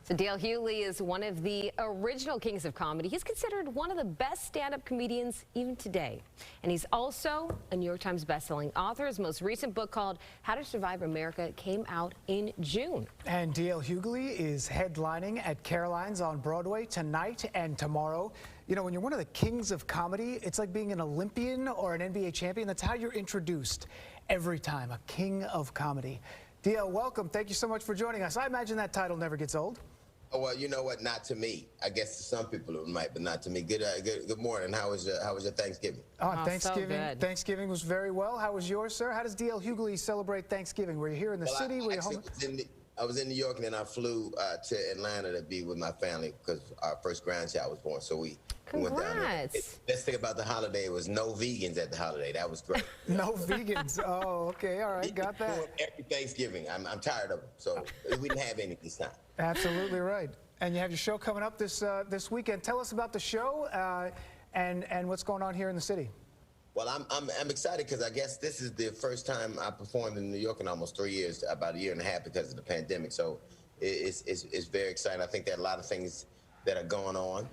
So Dale Hughley is one of the original kings of comedy. He's considered one of the best stand-up comedians even today. And he's also a New York Times bestselling author. His most recent book, called How to Survive America, came out in June. And Dale Hughley is headlining at Caroline's on Broadway tonight and tomorrow. You know, when you're one of the kings of comedy, it's like being an Olympian or an NBA champion. That's how you're introduced every time, a king of comedy. Dale, welcome. Thank you so much for joining us. I imagine that title never gets old. Oh, well, you know what? Not to me. I guess to some people it might, but not to me. Good morning. How was your Thanksgiving? Thanksgiving was very well. How was yours, sir? How does D.L. Hughley celebrate Thanksgiving? Were you here in the city? Were you home? I was in New York, and then I flew to Atlanta to be with my family because our first grandchild was born. So we went down there. Best thing about the holiday was no vegans at the holiday. That was great. No vegans. Oh, okay. All right. Got that. Every Thanksgiving. I'm tired of them. So we didn't have any this time. Absolutely right. And you have your show coming up this weekend. Tell us about the show and what's going on here in the city. Well, I'm excited because I guess this is the first time I performed in New York in almost 3 years, about a year and a half because of the pandemic. So it's very exciting. I think there are a lot of things that are going on,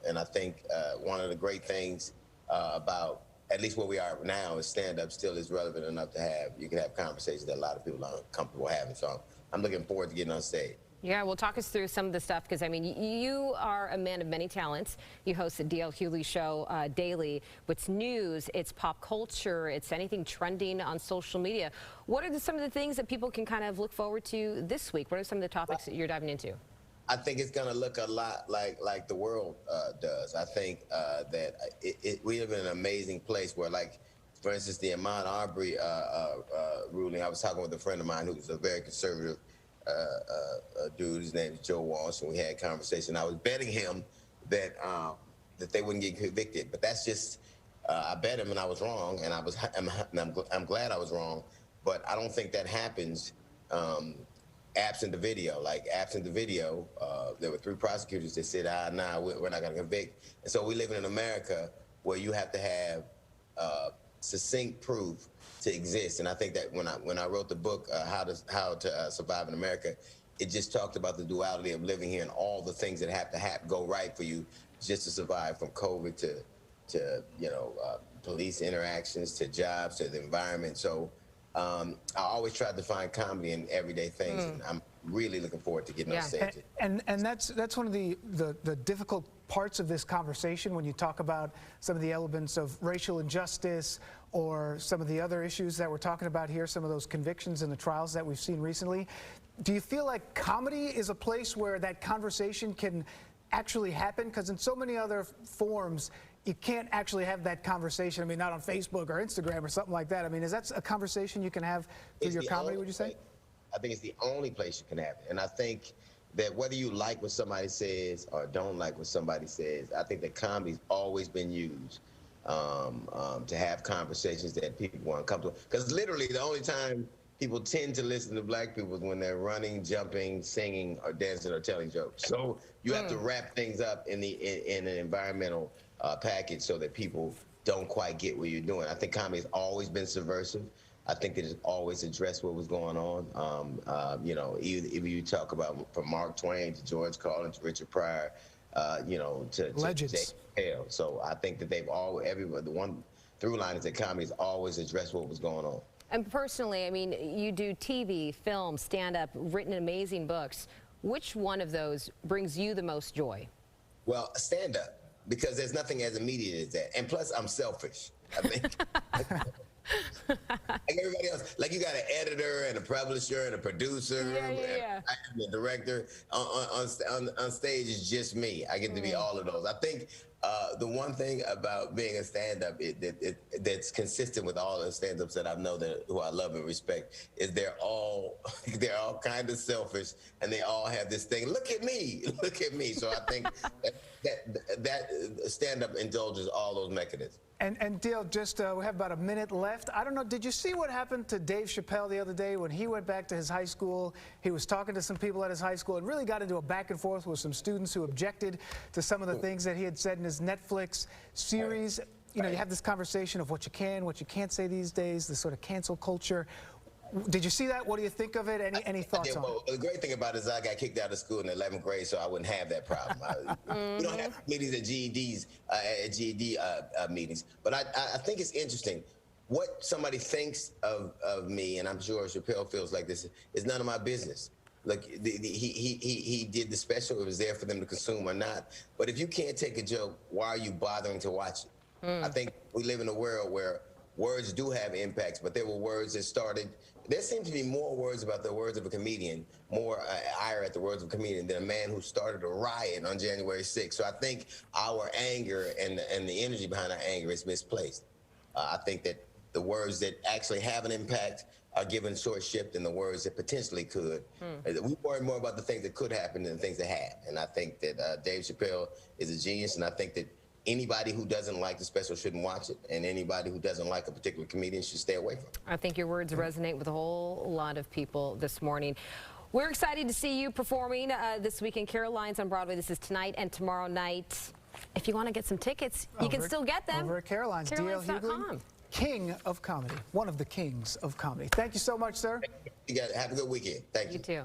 and I think one of the great things about at least where we are now is stand-up still is relevant enough to have. You can have conversations that a lot of people aren't comfortable having. So I'm looking forward to getting on stage. Yeah, well, talk us through some of the stuff, because, I mean, you are a man of many talents. You host the D.L. Hughley Show daily. It's news, it's pop culture, it's anything trending on social media. What are some of the things that people can kind of look forward to this week? What are some of the topics that you're diving into? I think it's going to look a lot like the world does. I think that we live in an amazing place where, like, for instance, the Ahmaud Arbery ruling, I was talking with a friend of mine who's a very conservative dude. His name is Joe Walsh, and we had a conversation. I was betting him that that they wouldn't get convicted, but that's just I bet him, and I was wrong, and I'm glad I was wrong. But I don't think that happens absent the video. Like, absent the video, there were 3 prosecutors that said, nah, we're not going to convict. And so we live in America where you have to have succinct proof to exist. And I think that when I wrote the book, How to Survive in America, it just talked about the duality of living here and all the things that have to go right for you just to survive, from COVID to police interactions, to jobs, to the environment. So I always tried to find comedy in everyday things, and I'm really looking forward to getting on stage. And that's one of the difficult parts of this conversation when you talk about some of the elements of racial injustice or some of the other issues that we're talking about here, some of those convictions and the trials that we've seen recently. Do you feel like comedy is a place where that conversation can actually happen? Because in so many other forms, you can't actually have that conversation. I mean, not on Facebook or Instagram or something like that. I mean, is that a conversation you can have through your comedy, would you say? I think it's the only place you can have it. And I think that whether you like what somebody says or don't like what somebody says, I think that comedy's always been used to have conversations that people are uncomfortable. Because literally the only time people tend to listen to black people is when they're running, jumping, singing, or dancing, or telling jokes. So you have to wrap things up in an environmental package so that people don't quite get what you're doing. I think comedy has always been subversive. I think it has always addressed what was going on. You know, even you talk about from Mark Twain to George Carlin to Richard Pryor, you know, to legends. Dave Chappelle. So I think that the one through line is that comedy has always addressed what was going on. And personally, I mean, you do TV, film, stand-up, written amazing books. Which one of those brings you the most joy? Well, stand-up, because there's nothing as immediate as that. And plus, I'm selfish. I mean, like everybody else, like you got an editor and a publisher and a producer and a director. On stage is just me. I get to be all of those. I think the one thing about being a stand-up that's consistent with all the stand-ups that I know who I love and respect is they're all kind of selfish, and they all have this thing. Look at me, look at me. So I think that stand-up indulges all those mechanisms. And Dale, just we have about a minute left. I don't know, did you see what happened to Dave Chappelle the other day when he went back to his high school? He was talking to some people at his high school and really got into a back and forth with some students who objected to some of the things that he had said in his Netflix series. You know, you have this conversation of what you can, what you can't say these days, this sort of cancel culture. Did you see that? What do you think of it? Any thoughts on it? The great thing about it is I got kicked out of school in the 11th grade, so I wouldn't have that problem. We don't have meetings at GEDs, at GED meetings. But I think it's interesting. What somebody thinks of me, and I'm sure Chappelle feels like this, is none of my business. Look, he did the special. It was there for them to consume or not. But if you can't take a joke, why are you bothering to watch it? I think we live in a world where words do have impacts, but there were words that started. There seems to be more words about the words of a comedian, more ire at the words of a comedian than a man who started a riot on January 6th. So I think our anger and the energy behind our anger is misplaced. I think that the words that actually have an impact are given short shift than the words that potentially could. We worry more about the things that could happen than the things that have. And I think that Dave Chappelle is a genius, and I think that anybody who doesn't like the special shouldn't watch it, and anybody who doesn't like a particular comedian should stay away from it. I think your words resonate with a whole lot of people this morning. We're excited to see you performing this week in Caroline's on Broadway. This is tonight and tomorrow night. If you want to get some tickets, you can still get them. Over at Caroline's. Carolines.com. King of comedy. One of the kings of comedy. Thank you so much, sir. Have a good weekend. Thank you. You too.